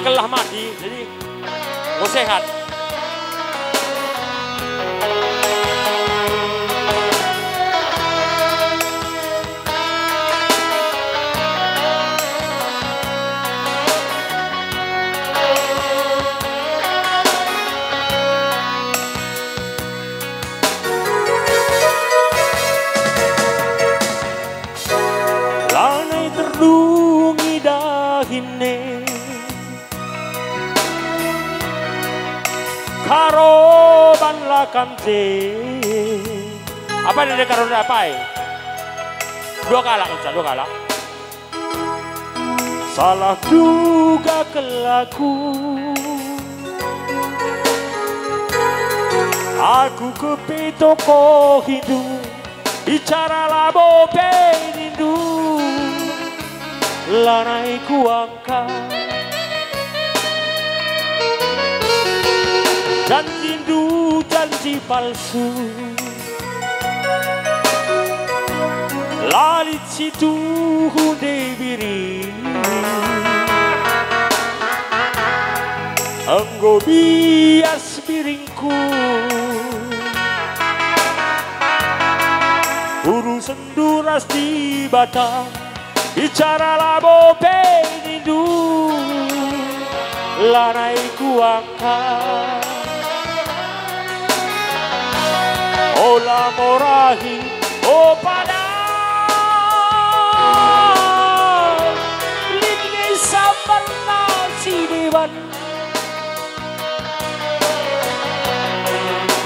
kelah mati, jadi mau sehat. Lanai terdungi dahine karoban lakam je. Apa ini karon apa ya? Dua kalak, dua kalak. Salah duga kelaku, aku kepito ko hidup bicara labo penindu lanai ku angkat janji palsu lalit situ hunde biri anggo bias biringku urusan duras di Batam bicara labo penindu lanai ku angkat ola morahi o pada lini sabar nasi dewan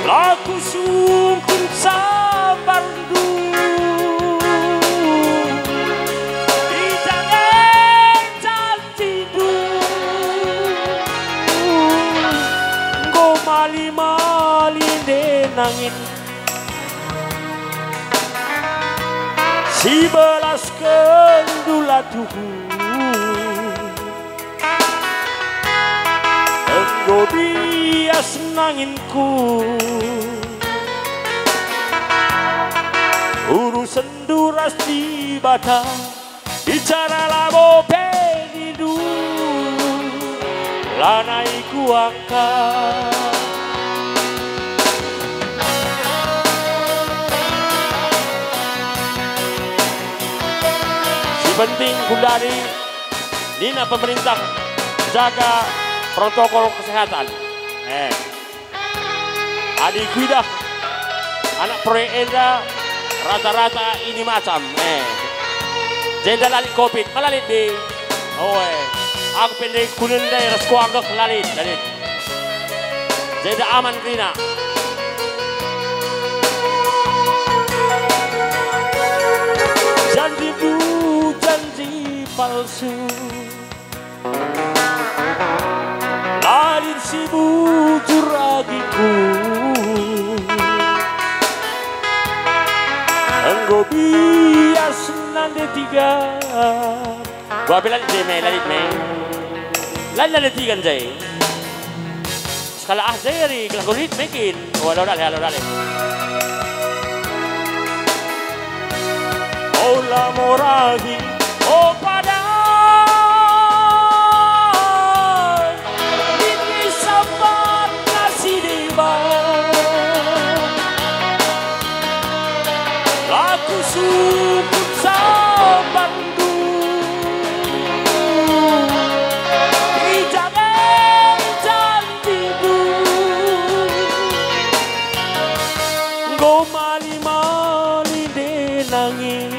laku sungkur sabar mali-mali denangin si belas kendulatuhu enggo bias nanginku urusan duras di Batam bicara labo penidu lanai ku angkat penting Gundari Nina pemerintah jaga protokol kesehatan. Adik kuida anak proyek enda rata-rata ini macam jenda lalit covid malalit di aku pendek kunin deh reskuanggak lalit jenda aman krina janji palsu lalit si bujur agiku enggo bias nande tiga gua bilang lalit lalit tiga jay skala jay kelakulit mekin walau dale ola morahi oh pada ini sabar kasih dewan laku sukun sabar ijagen janjiku go mali-mali denangin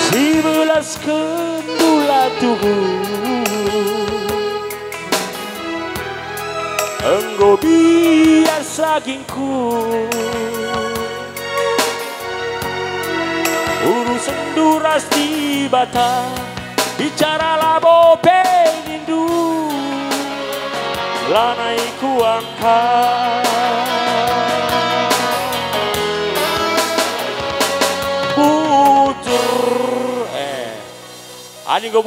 si belas kendulatuhu enggo bias sagingku urusan duras di Batam bicara labo penindu lanai ku angkat bujur ani go